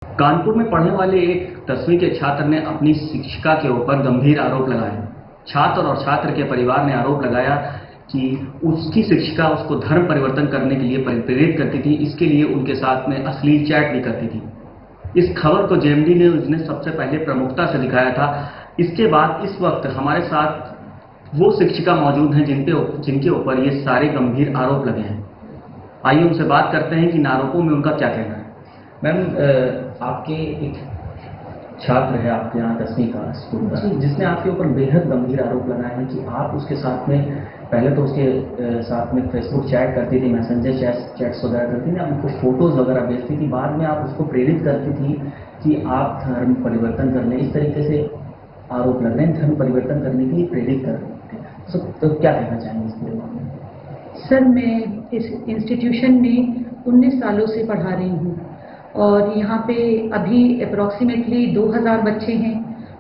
कानपुर में पढ़ने वाले एक 10वीं के छात्र ने अपनी शिक्षिका के ऊपर गंभीर आरोप लगाए। छात्र और छात्र के परिवार ने आरोप लगाया कि उसकी शिक्षिका उसको धर्म परिवर्तन करने के लिए प्रेरित करती थी। इसके लिए उनके साथ में अश्लील चैट भी करती थी। इस खबर को जेएमडी न्यूज ने सबसे पहले प्रमुखता से दिखाया था। इसके बाद इस वक्त हमारे साथ वो शिक्षिका मौजूद हैं जिनके ऊपर ये सारे गंभीर आरोप लगे हैं। आइए उनसे बात करते हैं कि इन आरोपों में उनका क्या कहना है। मैम, आपके एक छात्र है आपके यहाँ 10वीं का स्कूल का, जिसने आपके ऊपर बेहद गंभीर आरोप लगाए हैं कि आप उसके साथ में पहले तो उसके साथ में फेसबुक चैट करती थी, मैसेंजर चैट्स वगैरह करती थी, आपको कुछ फोटोज वगैरह भेजती थी, बाद में आप उसको प्रेरित करती थी कि आप धर्म परिवर्तन करने, इस तरीके से आरोप लग रहे हैं, धर्म परिवर्तन करने के लिए प्रेरित कर रहे थे। तो क्या कहना चाहेंगे इसके बारे में? सर, मैं इस इंस्टीट्यूशन में 19 सालों से पढ़ा रही हूँ और यहाँ पे अभी अप्रॉक्सीमेटली 2000 बच्चे हैं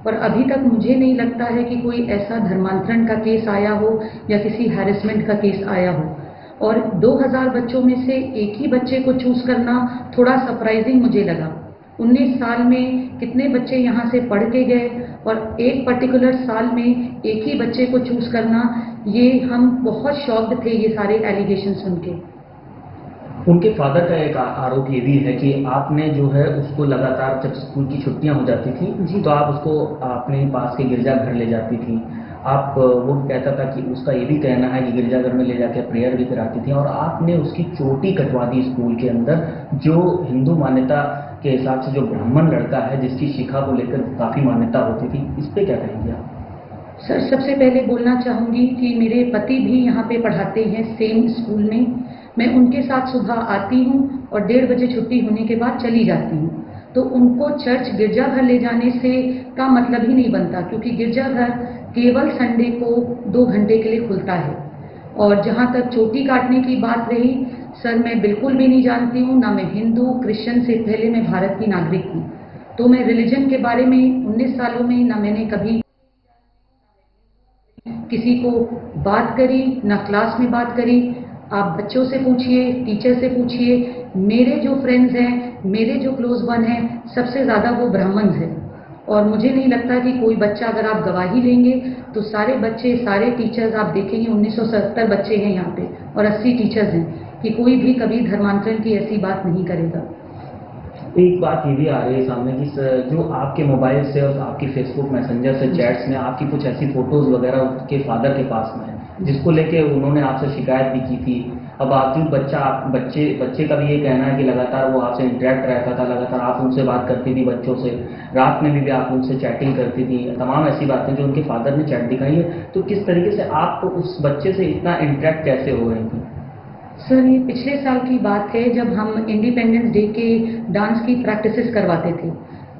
और अभी तक मुझे नहीं लगता है कि कोई ऐसा धर्मांतरण का केस आया हो या किसी हैरेसमेंट का केस आया हो। और 2000 बच्चों में से एक ही बच्चे को चूज करना थोड़ा सरप्राइजिंग मुझे लगा। 19 साल में कितने बच्चे यहाँ से पढ़ के गए और एक पर्टिकुलर साल में एक ही बच्चे को चूज करना, ये हम बहुत शॉक्ड थे ये सारे एलिगेशन सुन के। उनके फादर का एक आरोप ये भी है कि आपने जो है उसको लगातार, जब स्कूल की छुट्टियां हो जाती थी तो आप उसको अपने पास के गिरजाघर ले जाती थी। आप वो कहता था कि उसका ये भी कहना है कि गिरजाघर में ले जाकर प्रेयर भी कराती थी और आपने उसकी चोटी कटवा दी स्कूल के अंदर, जो हिंदू मान्यता के हिसाब से जो ब्राह्मण लड़का है जिसकी शिखा को लेकर काफ़ी मान्यता होती थी। इस पर क्या कहेंगे आप? सर, सबसे पहले बोलना चाहूँगी कि मेरे पति भी यहाँ पे पढ़ाते हैं सेम स्कूल में। मैं उनके साथ सुबह आती हूँ और 1:30 बजे छुट्टी होने के बाद चली जाती हूँ। तो उनको चर्च गिरजाघर ले जाने से का मतलब ही नहीं बनता, क्योंकि गिरजाघर केवल संडे को 2 घंटे के लिए खुलता है। और जहाँ तक चोटी काटने की बात रही, सर मैं बिल्कुल भी नहीं जानती हूँ, ना मैं हिंदू क्रिश्चियन से पहले मैं भारत की नागरिक हूँ। तो मैं रिलीजन के बारे में 19 सालों में ना मैंने कभी किसी को बात करी, ना क्लास में बात करी। आप बच्चों से पूछिए, टीचर से पूछिए, मेरे जो फ्रेंड्स हैं, मेरे जो क्लोज वन हैं, सबसे ज़्यादा वो ब्राह्मण हैं। और मुझे नहीं लगता कि कोई बच्चा, अगर आप गवाही लेंगे तो सारे बच्चे, सारे टीचर्स आप देखेंगे, 1970 बच्चे हैं यहाँ पे और 80 टीचर्स हैं, कि कोई भी कभी धर्मांतरण की ऐसी बात नहीं करेगा। एक बात ये भी आ रही है सामने कि जो आपके मोबाइल से और आपकी फेसबुक मैसेंजर से चैट्स में आपकी कुछ ऐसी फोटोज वगैरह उनके फादर के पास में है, जिसको लेके उन्होंने आपसे शिकायत भी की थी। अब बावजूद बच्चे का भी ये कहना है कि लगातार वो आपसे इंटरेक्ट रहता था, लगातार आप उनसे बात करती थी बच्चों से, रात में भी आप उनसे चैटिंग करती थी, तमाम ऐसी बातें जो उनके फादर ने चैट दिखाई है। तो किस तरीके से आप उस बच्चे से इतना इंटरेक्ट कैसे हो रही थी? सर, ये पिछले साल की बात है, जब हम इंडिपेंडेंस डे के डांस की प्रैक्टिसेस करवाते थे।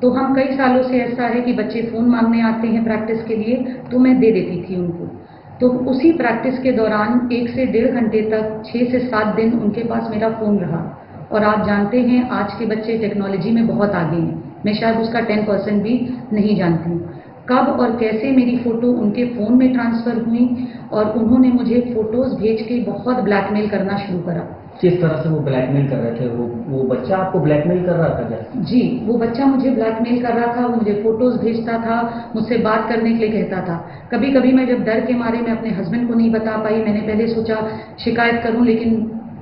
तो हम कई सालों से, ऐसा है कि बच्चे फ़ोन मांगने आते हैं प्रैक्टिस के लिए, तो मैं दे देती थी उनको। तो उसी प्रैक्टिस के दौरान 1 से 1.5 घंटे तक 6 से 7 दिन उनके पास मेरा फ़ोन रहा। और आप जानते हैं आज के बच्चे टेक्नोलॉजी में बहुत आगे हैं, मैं शायद उसका 10% भी नहीं जानती हूँ। कब और कैसे मेरी फ़ोटो उनके फ़ोन में ट्रांसफ़र हुई और उन्होंने मुझे फ़ोटोज़ भेज के बहुत ब्लैकमेल करना शुरू करा। किस तरह से वो ब्लैकमेल कर रहे थे? वो बच्चा आपको ब्लैकमेल कर रहा था क्या? जी, वो बच्चा मुझे ब्लैकमेल कर रहा था, वो मुझे फ़ोटोज़ भेजता था, मुझसे बात करने के लिए कहता था। कभी कभी मैं जब डर के मारे मैं अपने हस्बैंड को नहीं बता पाई, मैंने पहले सोचा शिकायत करूं, लेकिन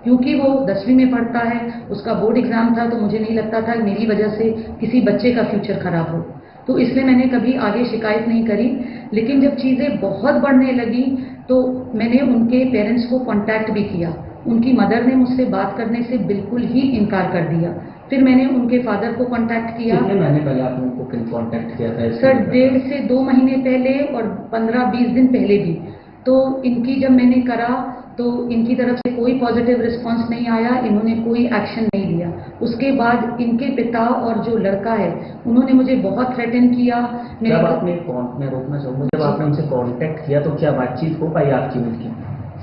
क्योंकि वो 10वीं में पढ़ता है, उसका बोर्ड एग्ज़ाम था, तो मुझे नहीं लगता था मेरी वजह से किसी बच्चे का फ्यूचर ख़राब हो। तो इसलिए मैंने कभी आगे शिकायत नहीं करी। लेकिन जब चीज़ें बहुत बढ़ने लगी तो मैंने उनके पेरेंट्स को कॉन्टैक्ट भी किया। उनकी मदर ने मुझसे बात करने से बिल्कुल ही इनकार कर दिया। फिर मैंने उनके फादर को कॉन्टैक्ट किया। कितने महीने पहले आपने उनको कॉन्टैक्ट किया था? सर, 1.5 से 2 महीने पहले और 15-20 दिन पहले भी। तो इनकी जब मैंने करा तो इनकी तरफ से कोई पॉजिटिव रिस्पांस नहीं आया, इन्होंने कोई एक्शन नहीं लिया। उसके बाद इनके पिता और जो लड़का है उन्होंने मुझे बहुत थ्रेटन किया। जब आपने मैं रोकना चाहूँगा, जब आपने उनसे कांटेक्ट किया तो क्या बातचीत हो पाई आपकी उनकी?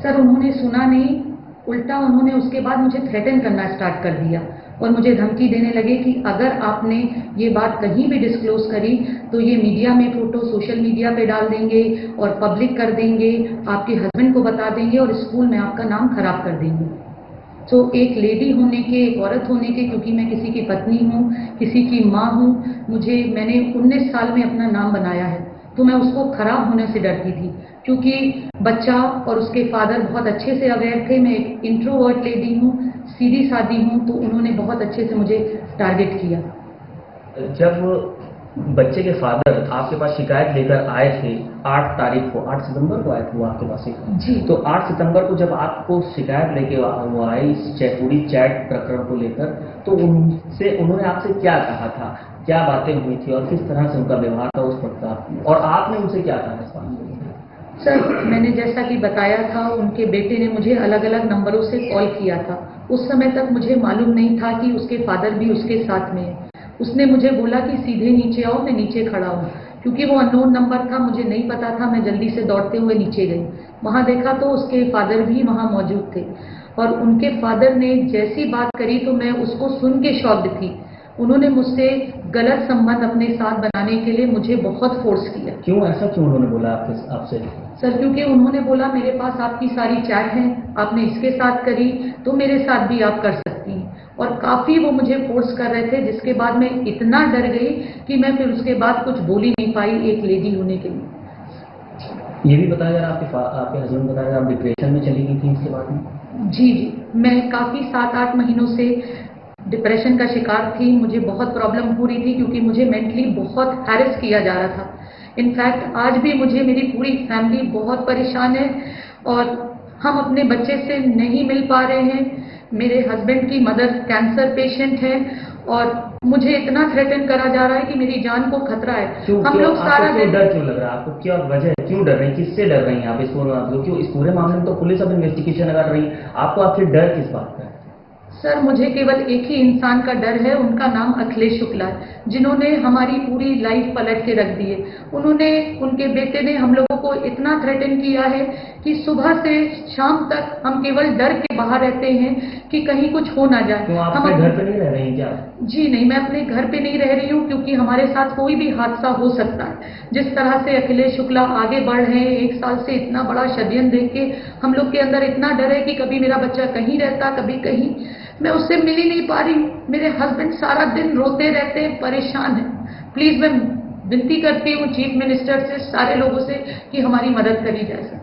सर, उन्होंने सुना नहीं, उल्टा उन्होंने उसके बाद मुझे थ्रेटन करना स्टार्ट कर दिया और मुझे धमकी देने लगे कि अगर आपने ये बात कहीं भी डिस्क्लोज करी तो ये मीडिया में फ़ोटो सोशल मीडिया पे डाल देंगे और पब्लिक कर देंगे, आपके हस्बैंड को बता देंगे और स्कूल में आपका नाम खराब कर देंगे। तो एक लेडी होने के, एक औरत होने के, क्योंकि मैं किसी की पत्नी हूँ, किसी की माँ हूँ, मैंने 19 साल में अपना नाम बनाया है, तो मैं उसको खराब होने से डरती थी, क्योंकि बच्चा और उसके फादर बहुत अच्छे से अवेयर थे। मैं एक इंट्रोवर्ट लेडी हूँ, सीधी सादी हूँ, तो उन्होंने बहुत अच्छे से मुझे टारगेट किया। जब बच्चे के फादर आपके पास शिकायत लेकर आए थे 8 तारीख को, 8 सितंबर को आए थे वो आपके पास जी। तो 8 सितंबर को जब आपको शिकायत लेके वो आए इस पूरी चैट प्रकरण को लेकर, तो उन्होंने आपसे क्या कहा था, क्या बातें हुई थी और किस तरह से उनका व्यवहार था उस पर, और आपने उनसे क्या कहा इस बात में? सर, मैंने जैसा कि बताया था, उनके बेटे ने मुझे अलग अलग नंबरों से कॉल किया था। उस समय तक मुझे मालूम नहीं था कि उसके फादर भी उसके साथ में है। उसने मुझे बोला कि सीधे नीचे आओ, मैं नीचे खड़ा हूँ। क्योंकि वो अननोन नंबर था, मुझे नहीं पता था, मैं जल्दी से दौड़ते हुए नीचे गई। वहाँ देखा तो उसके फादर भी वहाँ मौजूद थे, और उनके फादर ने जैसी बात करी तो मैं उसको सुन के शॉक्ड थी। उन्होंने मुझसे गलत संबंध अपने साथ बनाने के लिए मुझे बहुत फोर्स किया। क्यों, ऐसा क्यों उन्होंने बोला आपसे? सर, क्योंकि उन्होंने बोला मेरे पास आपकी सारी चैट है, आपने इसके साथ करी तो मेरे साथ भी आप कर सकती हैं, और काफ़ी वो मुझे फोर्स कर रहे थे, जिसके बाद मैं इतना डर गई कि मैं फिर उसके बाद कुछ बोल ही नहीं पाई एक लेडी होने के लिए। ये भी बताया आपके हस्बैंड बताया आप डिप्रेशन में चली गई थी इसके बाद में? जी, मैं काफ़ी 7-8 महीनों से डिप्रेशन का शिकार थी। मुझे बहुत प्रॉब्लम हो रही थी, क्योंकि मुझे मेंटली बहुत हैरेस किया जा रहा था। इनफैक्ट आज भी मुझे मेरी पूरी फैमिली बहुत परेशान है, और हम अपने बच्चे से नहीं मिल पा रहे हैं। मेरे हस्बैंड की मदर कैंसर पेशेंट है, और मुझे इतना थ्रेटन करा जा रहा है कि मेरी जान को खतरा है। हम लोग सारा दिन डर क्यों लग रहा है आपको? क्या वजह है, क्यों डर रही है, किससे डर रही हैं आप इस पूरे मामले में? तो पुलिस अब इन्वेस्टिगेशन कर रही है, आपको आखिर डर किस बात का है? सर, मुझे केवल एक ही इंसान का डर है, उनका नाम अखिलेश शुक्ला है, जिन्होंने हमारी पूरी लाइफ पलट के रख दी है। उनके बेटे ने हम लोगों को इतना थ्रेटन किया है कि सुबह से शाम तक हम केवल डर के बाहर रहते हैं कि कहीं कुछ हो ना जाए। तो आप अपने घर पे नहीं रह रही हैं क्या? जी नहीं, मैं अपने घर पे नहीं रह रही हूँ, क्योंकि हमारे साथ कोई भी हादसा हो सकता है। जिस तरह से अखिलेश शुक्ला आगे बढ़ रहे हैं, 1 साल से इतना बड़ा षड्यंत्र देख के हम लोग के अंदर इतना डर है कि कभी मेरा बच्चा कहीं रहता, कभी कहीं। मैं उससे मिल ही नहीं पा रही हूँ। मेरे हस्बैंड सारा दिन रोते रहते हैं, परेशान हैं। प्लीज मैं विनती करती हूँ चीफ मिनिस्टर से, सारे लोगों से, कि हमारी मदद करी जाए।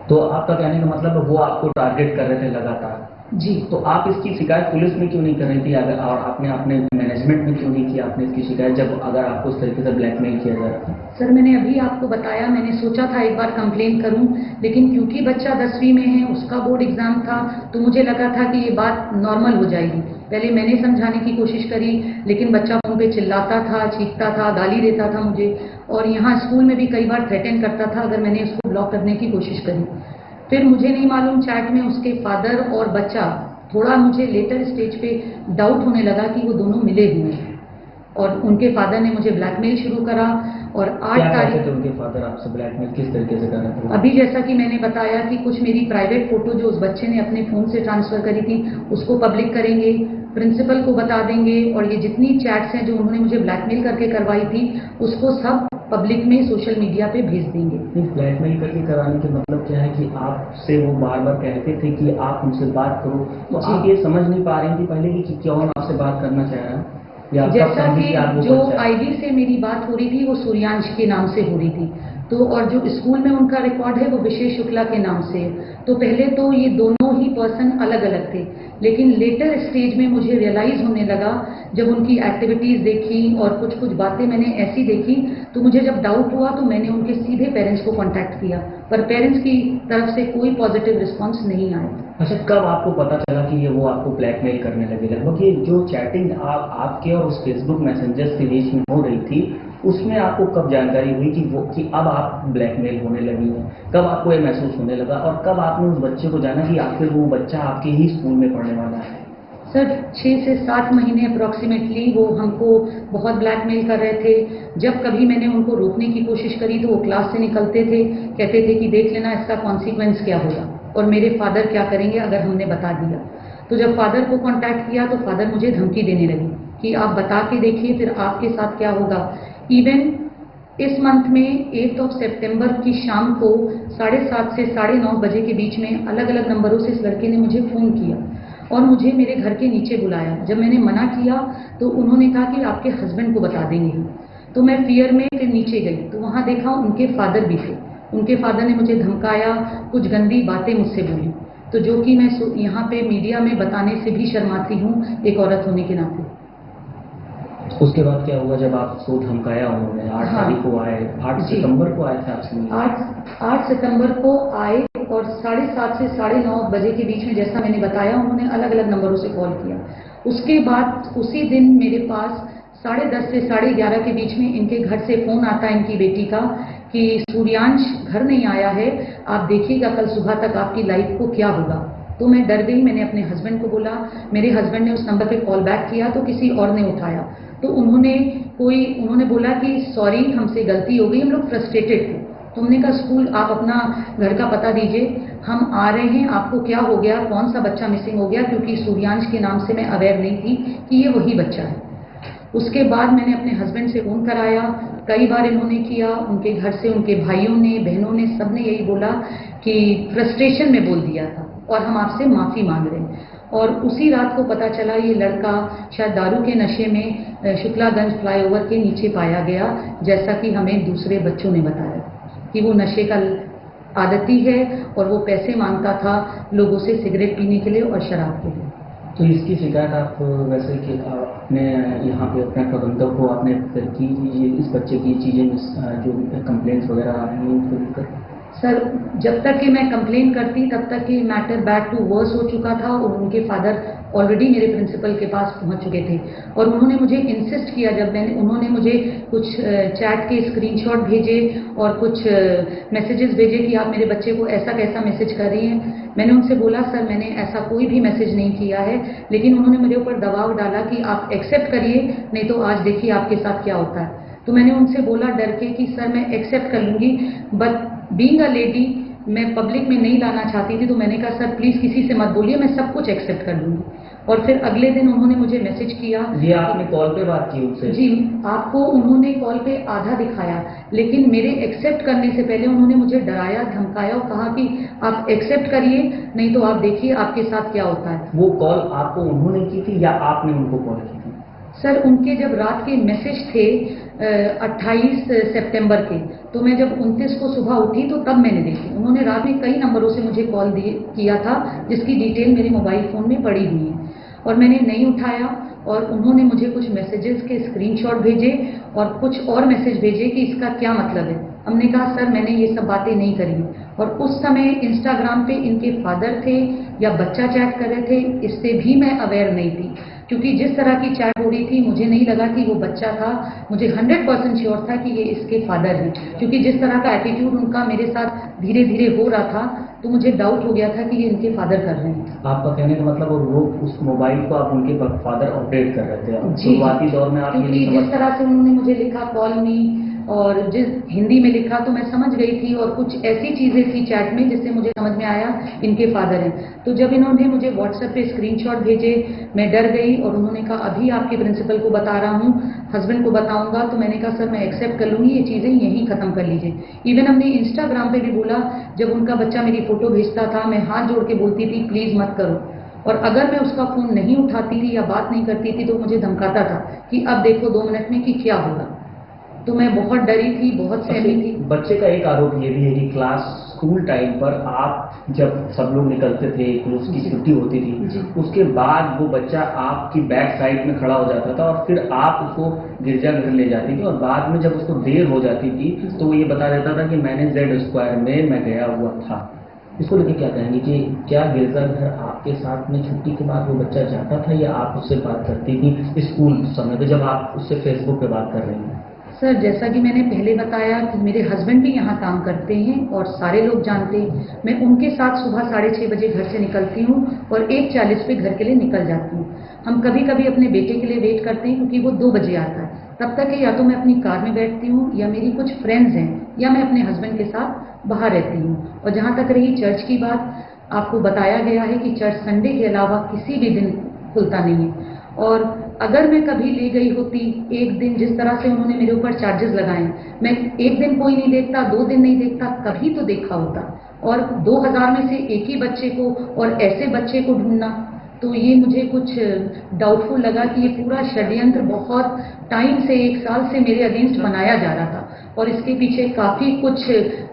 तो आपका कहने का मतलब वो आपको टारगेट कर रहे थे लगातार? जी। तो आप इसकी शिकायत पुलिस में क्यों नहीं कर रही थी, अगर और आपने अपने मैनेजमेंट में क्यों नहीं की आपने इसकी शिकायत, जब अगर आपको इस तरीके से ब्लैकमेल किया जा रहा था? सर, मैंने अभी आपको बताया, मैंने सोचा था एक बार कंप्लेन करूं, लेकिन क्योंकि बच्चा 10वीं में है, उसका बोर्ड एग्जाम था, तो मुझे लगा था कि ये बात नॉर्मल हो जाएगी। पहले मैंने समझाने की कोशिश करी, लेकिन बच्चा फोन पे चिल्लाता था, चीखता था, गाली देता था मुझे, और यहाँ स्कूल में भी कई बार थ्रेटन करता था अगर मैंने उसको ब्लॉक करने की कोशिश करी। फिर मुझे नहीं मालूम, चैट में उसके फादर और बच्चा, थोड़ा मुझे लेटर स्टेज पे डाउट होने लगा कि वो दोनों मिले हुए हैं, और उनके फादर ने मुझे ब्लैकमेल शुरू करा। और 8 तारीख उनके फादर आपसे ब्लैकमेल किस तरीके से कर रहे थे? अभी जैसा कि मैंने बताया कि कुछ मेरी प्राइवेट फोटो जो उस बच्चे ने अपने फोन से ट्रांसफर करी थी उसको पब्लिक करेंगे, प्रिंसिपल को बता देंगे, और ये जितनी चैट्स हैं जो उन्होंने मुझे ब्लैकमेल करके करवाई थी उसको सब पब्लिक में सोशल मीडिया पे भेज देंगे। ब्लैकमेल करके कराने के मतलब क्या है कि आपसे वो बार बार कहते थे कि आप उनसे बात करो, तो आप ये समझ नहीं पा रही थी पहले कि कौन आपसे बात करना चाह रहा है? जैसा कि जो आईडी से मेरी बात हो रही थी वो सूर्यांश के नाम से हो रही थी, तो और जो स्कूल में उनका रिकॉर्ड है वो विशेष शुक्ला के नाम से है। तो पहले तो ये दोनों ही पर्सन अलग अलग थे, लेकिन लेटर स्टेज में मुझे रियलाइज होने लगा, जब उनकी एक्टिविटीज देखी और कुछ कुछ बातें मैंने ऐसी देखी, तो मुझे जब डाउट हुआ तो मैंने उनके सीधे पेरेंट्स को कांटेक्ट किया, पर पेरेंट्स की तरफ से कोई पॉजिटिव रिस्पॉन्स नहीं आया। अच्छा, कब आपको पता चला कि ये वो आपको ब्लैकमेल करने लगे? लगभग ये जो चैटिंग आपके और उस फेसबुक मैसेंजर्स के बीच में हो रही थी, उसमें आपको कब जानकारी हुई कि अब आप ब्लैकमेल होने लगी हैं? कब आपको ये महसूस होने लगा, और कब आपने उस बच्चे को जाना कि आखिर वो बच्चा आपके ही स्कूल में पढ़ने वाला है? सर, 6 से 7 महीने अप्रॉक्सीमेटली वो हमको बहुत ब्लैकमेल कर रहे थे। जब कभी मैंने उनको रोकने की कोशिश करी तो वो क्लास से निकलते थे, कहते थे कि देख लेना इसका कॉन्सिक्वेंस क्या होगा, और मेरे फादर क्या करेंगे अगर हमने बता दिया। तो जब फादर को कांटेक्ट किया तो फादर मुझे धमकी देने लगी कि आप बता के देखिए फिर आपके साथ क्या होगा। इवन इस मंथ में 8 सितंबर की शाम को 7:30 से 9:30 बजे के बीच में अलग अलग नंबरों से इस लड़के ने मुझे फ़ोन किया, और मुझे मेरे घर के नीचे बुलाया। जब मैंने मना किया तो उन्होंने कहा कि आपके हस्बैंड को बता देंगे हम। तो मैं फियर में फिर नीचे गई तो वहाँ देखा उनके फादर भी थे। उनके फादर ने मुझे धमकाया, कुछ गंदी बातें मुझसे बोली, तो जो कि मैं यहाँ पे मीडिया में बताने से भी शर्माती हूँ एक औरत होने के नाते। उसके बाद क्या हुआ जब आपको धमकाया उन्होंने? 8 तारीख को आए, 8 सितंबर को आए थे आपसे मिलने? 8 सितंबर को आए और 7:30 से 9:30 बजे के बीच में, जैसा मैंने बताया, उन्होंने अलग अलग नंबरों से कॉल किया। उसके बाद उसी दिन मेरे पास 10:30 से 11:30 के बीच में इनके घर से फ़ोन आता है इनकी बेटी का कि सूर्यांश घर नहीं आया है, आप देखिएगा कल सुबह तक आपकी लाइफ को क्या होगा। तो मैं डर गई, मैंने अपने हस्बैंड को बोला। मेरे हस्बैंड ने उस नंबर पे कॉल बैक किया तो किसी और ने उठाया, तो उन्होंने बोला कि सॉरी, हमसे गलती हो गई, हम लोग फ्रस्ट्रेटेड थे। तो हमने कहा स्कूल आप अपना घर का पता दीजिए, हम आ रहे हैं, आपको क्या हो गया, कौन सा बच्चा मिसिंग हो गया, क्योंकि सूर्यांश के नाम से मैं अवेयर नहीं थी कि ये वही बच्चा है। उसके बाद मैंने अपने हस्बैंड से फ़ोन कराया, कई बार इन्होंने किया, उनके घर से उनके भाइयों ने, बहनों ने, सब ने यही बोला कि फ्रस्ट्रेशन में बोल दिया था और हम आपसे माफ़ी मांग रहे हैं। और उसी रात को पता चला ये लड़का शायद दारू के नशे में शुक्लागंज फ्लाईओवर के नीचे पाया गया, जैसा कि हमें दूसरे बच्चों ने बताया कि वो नशे का आदती है और वो पैसे मांगता था लोगों से सिगरेट पीने के लिए और शराब के लिए। तो इसकी शिकायत आप वैसे कि अपने यहाँ पे अपने प्रबंधक को आपने की, इस बच्चे की चीज़ें जो कंप्लेंट्स वगैरह आई हैं उनको लेकर? सर, जब तक कि मैं कंप्लेन करती तब तक कि मैटर बैक टू वर्स हो चुका था और उनके फादर ऑलरेडी मेरे प्रिंसिपल के पास पहुंच चुके थे और उन्होंने मुझे इंसिस्ट किया, जब उन्होंने मुझे कुछ चैट के स्क्रीनशॉट भेजे और कुछ मैसेजेस भेजे कि आप मेरे बच्चे को ऐसा कैसा मैसेज कर रही हैं। मैंने उनसे बोला सर मैंने ऐसा कोई भी मैसेज नहीं किया है, लेकिन उन्होंने मेरे ऊपर दबाव डाला कि आप एक्सेप्ट करिए, नहीं तो आज देखिए आपके साथ क्या होता है। तो मैंने उनसे बोला डर के कि सर मैं एक्सेप्ट कर लूँगी, बट बीइंग अ लेडी मैं पब्लिक में नहीं लाना चाहती थी। तो मैंने कहा सर प्लीज़ किसी से मत बोलिए, मैं सब कुछ एक्सेप्ट कर लूँगी। और फिर अगले दिन उन्होंने मुझे मैसेज किया। ये आपने कॉल पे बात की उनसे? जी, आपको उन्होंने कॉल पे आधा दिखाया, लेकिन मेरे एक्सेप्ट करने से पहले उन्होंने मुझे डराया, धमकाया और कहा कि आप एक्सेप्ट करिए, नहीं तो आप देखिए आपके साथ क्या होता है। वो कॉल आपको उन्होंने की थी या आपने उनको कॉल की थी? सर, उनके जब रात के मैसेज थे 28 सितंबर के, तो मैं जब 29 को सुबह उठी तो तब मैंने देखी। उन्होंने रात में कई नंबरों से मुझे कॉल किया था, जिसकी डिटेल मेरे मोबाइल फ़ोन में पड़ी हुई है और मैंने नहीं उठाया। और उन्होंने मुझे कुछ मैसेजेस के स्क्रीनशॉट भेजे और कुछ और मैसेज भेजे कि इसका क्या मतलब है। हमने कहा सर मैंने ये सब बातें नहीं करी। और उस समय इंस्टाग्राम पे इनके फादर थे या बच्चा चैट कर रहे थे, इससे भी मैं अवेयर नहीं थी, क्योंकि जिस तरह की चैट हो रही थी मुझे नहीं लगा कि वो बच्चा था। मुझे 100% श्योर था कि ये इसके फादर हैं, क्योंकि जिस तरह का एटीट्यूड उनका मेरे साथ धीरे धीरे हो रहा था, तो मुझे डाउट हो गया था कि ये इनके फादर कर रहे हैं। आपका कहने का मतलब वो उस मोबाइल को आप उनके फादर ऑपरेट कर रहे थे? जी, शुरुआती दौर में आप ये क्योंकि नहीं समझ? जिस तरह से उन्होंने मुझे लिखा कॉल मी और जिस हिंदी में लिखा तो मैं समझ गई थी, और कुछ ऐसी चीज़ें थी चैट में जिससे मुझे समझ में आया इनके फादर हैं। तो जब इन्होंने मुझे व्हाट्सएप पे स्क्रीनशॉट भेजे, मैं डर गई और उन्होंने कहा अभी आपके प्रिंसिपल को बता रहा हूँ, हस्बैंड को बताऊंगा। तो मैंने कहा सर मैं एक्सेप्ट कर लूँगी, ये चीज़ें यहीं ख़त्म कर लीजिए। इवन हमने इंस्टाग्राम पे भी बोला, जब उनका बच्चा मेरी फ़ोटो भेजता था मैं हाथ जोड़ के बोलती थी प्लीज़ मत करो, और अगर मैं उसका फ़ोन नहीं उठाती थी या बात नहीं करती थी तो मुझे धमकाता था कि अब देखो 2 मिनट में कि क्या होगा। तो मैं बहुत डरी थी, बहुत सहमी थी। बच्चे का एक आरोप ये भी है कि स्कूल टाइम पर आप जब सब लोग निकलते थे, उसकी छुट्टी होती थी, उसके बाद वो बच्चा आपकी बैक साइड में खड़ा हो जाता था और फिर आप उसको गिरजाघर ले जाती थी, और बाद में जब उसको देर हो जाती थी तो वो ये बता देता था कि मैंने Z² में मैं गया हुआ था। इसको लेकर क्या कहेंगे कि क्या गिरजाघर आपके साथ में छुट्टी के बाद वो बच्चा जाता था या आप उससे बात करती थी स्कूल समय पे जब आप उससे फेसबुक पे बात कर रही हैं? सर, जैसा कि मैंने पहले बताया कि मेरे हस्बैंड भी यहाँ काम करते हैं और सारे लोग जानते हैं, मैं उनके साथ सुबह 6:30 बजे घर से निकलती हूँ और 1:40 पे घर के लिए निकल जाती हूँ। हम कभी कभी अपने बेटे के लिए वेट करते हैं क्योंकि वो 2 बजे आता है। तब तक या तो मैं अपनी कार में बैठती हूँ या मेरी कुछ फ्रेंड्स हैं या मैं अपने हस्बैंड के साथ बाहर रहती हूँ। और जहाँ तक रही चर्च की बात, आपको बताया गया है कि चर्च संडे के अलावा किसी भी दिन खुलता नहीं है। और अगर मैं कभी ले गई होती एक दिन, जिस तरह से उन्होंने मेरे ऊपर चार्जेस लगाए, मैं एक दिन कोई नहीं देखता, 2 दिन नहीं देखता, कभी तो देखा होता। और 2000 में से एक ही बच्चे को और ऐसे बच्चे को ढूंढना, तो ये मुझे कुछ डाउटफुल लगा कि ये पूरा षड्यंत्र बहुत टाइम से 1 साल से मेरे अगेंस्ट बनाया जा रहा था और इसके पीछे काफ़ी कुछ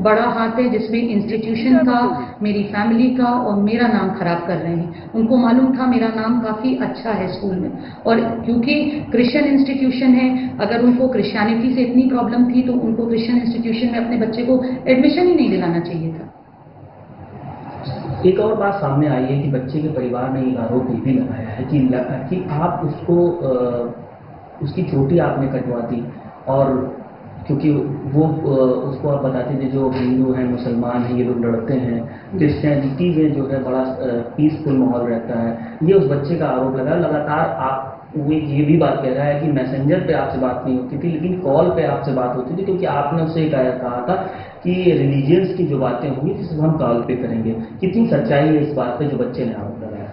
बड़ा हाथ है, जिसमें इंस्टीट्यूशन का, मेरी फैमिली का और मेरा नाम खराब कर रहे हैं। उनको मालूम था मेरा नाम काफ़ी अच्छा है स्कूल में, और क्योंकि क्रिश्चियन इंस्टीट्यूशन है, अगर उनको क्रिश्चियनिटी से इतनी प्रॉब्लम थी तो उनको क्रिश्चियन इंस्टीट्यूशन में अपने बच्चे को एडमिशन ही नहीं दिलाना चाहिए था। एक और बात सामने आई है कि बच्चे के परिवार ने एक आरोप ये भी लगाया है कि आप उसको उसकी चोटी आपने कटवा दी, और क्योंकि वो उसको आप बताते थे जो हिंदू हैं, मुसलमान हैं, ये लोग लड़ते हैं, क्रिश्चियनिटी में जो है बड़ा पीसफुल माहौल रहता है, ये उस बच्चे का आरोप लगा। लगातार आप वो ये भी बात कह रहा है कि मैसेंजर पे आपसे बात नहीं होती थी, लेकिन कॉल पे आपसे बात होती थी, क्योंकि आपने उससे कहा था कि रिलीजियंस की जो बातें होंगी सिर्फ हम कॉल पे करेंगे। कितनी सच्चाई है इस बात पे जो बच्चे ने आरोप लगाया?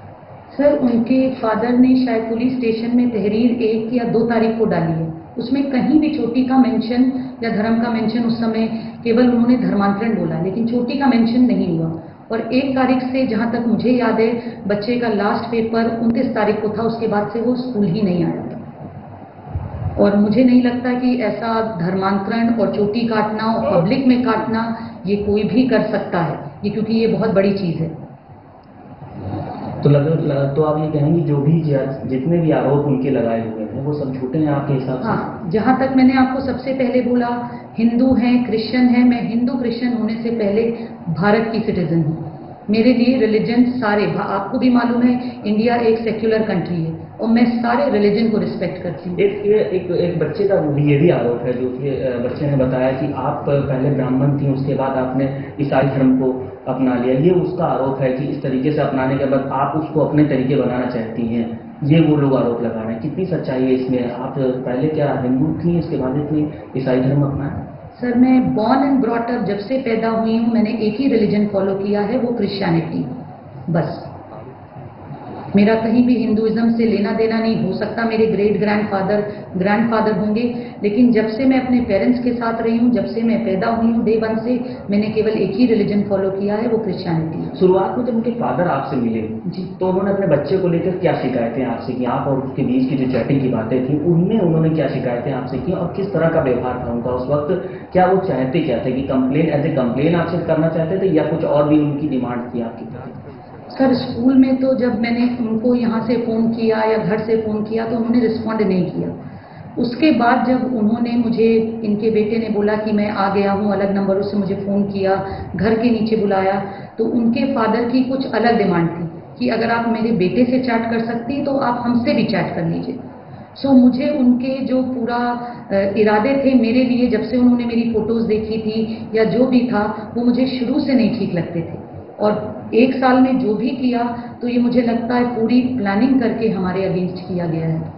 सर, उनके फादर ने शायद पुलिस स्टेशन में तहरीर 1 या 2 तारीख को डाली है, उसमें कहीं भी चोटी का मेंशन या धर्म का मेंशन, उस समय केवल उन्होंने धर्मांतरण बोला, लेकिन चोटी का मेंशन नहीं हुआ। और 1 तारीख से जहां तक मुझे याद है, बच्चे का लास्ट पेपर 29 तारीख को था, उसके बाद से वो स्कूल ही नहीं आया था। और मुझे नहीं लगता कि ऐसा धर्मांतरण और चोटी काटना और पब्लिक में काटना ये कोई भी कर सकता है, ये क्योंकि ये बहुत बड़ी चीज़ है। तो आप ये कहेंगे जो भी जितने भी आरोप उनके लगाए हुए हैं वो सब झूठे हैं आपके हिसाब से? हाँ, जहाँ तक मैंने आपको सबसे पहले बोला, हिंदू हैं, क्रिश्चियन हैं, मैं हिंदू क्रिश्चियन होने से पहले भारत की सिटीजन हूँ। मेरे लिए रिलीजन सारे, आपको भी मालूम है इंडिया एक सेक्युलर कंट्री है और मैं सारे रिलीजन को रिस्पेक्ट करती हूँ। एक बच्चे का ये भी आरोप है, जो कि बच्चे ने बताया कि आप पहले ब्राह्मण थी, उसके बाद आपने ईसाई धर्म को अपना लिया। ये उसका आरोप है कि इस तरीके से अपनाने के बाद आप उसको अपने तरीके बनाना चाहती हैं, ये वो लोग आरोप लगा रहे हैं। कितनी सच्चाई है इसमें? आप पहले क्या हिंदू थी, इसके बाद इतनी ईसाई धर्म अपनाया? सर, मैं बॉर्न एंड ब्रॉट अप, जब से पैदा हुई हूँ मैंने एक ही रिलीजन फॉलो किया है, वो क्रिश्चियनिटी, बस। मेरा कहीं भी हिंदुइज्म से लेना देना नहीं। हो सकता मेरे ग्रेट ग्रैंडफादर होंगे, लेकिन जब से मैं अपने पेरेंट्स के साथ रही हूँ, जब से मैं पैदा हुई हूँ, डे 1 से मैंने केवल एक ही रिलीजन फॉलो किया है, वो क्रिश्चियनिटी। शुरुआत में जब उनके फादर आपसे मिले जी, तो उन्होंने अपने बच्चे को लेकर क्या शिकायतें आपसे की? आप और उसके बीच की जो चैटिंग की बातें थी उनमें उन्होंने क्या शिकायतें आपसे की, और किस तरह का व्यवहार था उनका उस वक्त? क्या वो चाहते क्या थे कि कंप्लेन एज ए कंप्लेन आपसे करना चाहते थे, या कुछ और भी उनकी डिमांड थी आपकी? सर, स्कूल में तो जब मैंने उनको यहाँ से फ़ोन किया या घर से फ़ोन किया तो उन्होंने रिस्पॉन्ड नहीं किया। उसके बाद जब उन्होंने मुझे, इनके बेटे ने बोला कि मैं आ गया हूँ, अलग नंबरों से मुझे फ़ोन किया, घर के नीचे बुलाया, तो उनके फादर की कुछ अलग डिमांड थी कि अगर आप मेरे बेटे से चैट कर सकती तो आप हमसे भी चैट कर लीजिए। सो मुझे उनके जो पूरा इरादे थे मेरे लिए, जब से उन्होंने मेरी फ़ोटोज़ देखी थी या जो भी था, वो मुझे शुरू से नहीं ठीक लगते थे। और 1 साल में जो भी किया तो ये मुझे लगता है पूरी प्लानिंग करके हमारे अगेंस्ट किया गया है।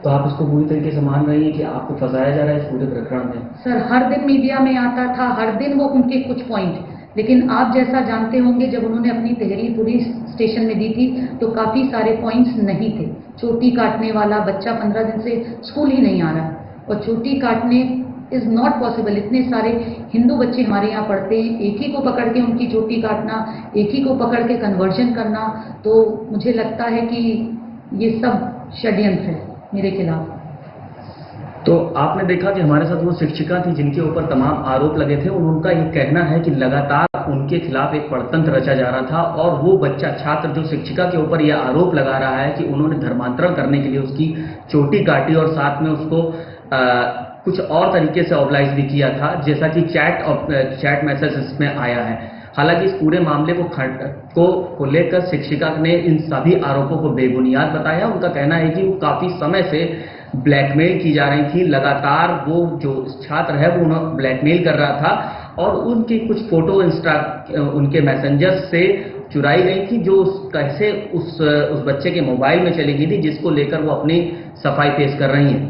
तो आप इसको पूरी तरीके से मान रही हैं कि आपको फंसाया जा रहा है इस पूरे प्रकरण में? सर, हर दिन मीडिया में आता था, हर दिन वो उनके कुछ पॉइंट, लेकिन आप जैसा जानते होंगे जब उन्होंने अपनी तहरीर पुलिस स्टेशन में दी थी तो काफ़ी सारे पॉइंट्स नहीं थे। चोटी काटने वाला बच्चा 15 दिन से स्कूल ही नहीं आ रहा, और चोटी काटने इज़ नॉट पॉसिबल। इतने सारे हिंदू बच्चे हमारे यहाँ पढ़ते हैं, एक ही को पकड़ के उनकी चोटी काटना, एक ही को पकड़ के कन्वर्जन करना, तो मुझे लगता है कि ये सब षड्यंत्र है मेरे खिलाफ। तो आपने देखा कि हमारे साथ वो शिक्षिका थी जिनके ऊपर तमाम आरोप लगे थे, और उनका ये कहना है कि लगातार उनके खिलाफ एक षड्यंत्र रचा जा रहा था, और वो बच्चा छात्र जो शिक्षिका के ऊपर यह आरोप लगा रहा है कि उन्होंने धर्मांतरण करने के लिए उसकी चोटी काटी और साथ में उसको कुछ और तरीके से ऑब्लाइज भी किया था, जैसा कि चैट मैसेज इसमें आया है। हालांकि इस पूरे मामले को लेकर शिक्षिका ने इन सभी आरोपों को बेबुनियाद बताया। उनका कहना है कि वो काफी समय से ब्लैकमेल की जा रही थी, लगातार वो जो छात्र है वो उन्हें ब्लैकमेल कर रहा था, और उनकी कुछ फोटो उनके मैसेंजर से चुराई गई थी, जो कैसे उस बच्चे के मोबाइल में चली गई थी, जिसको लेकर वो अपनी सफाई पेश कर रही हैं।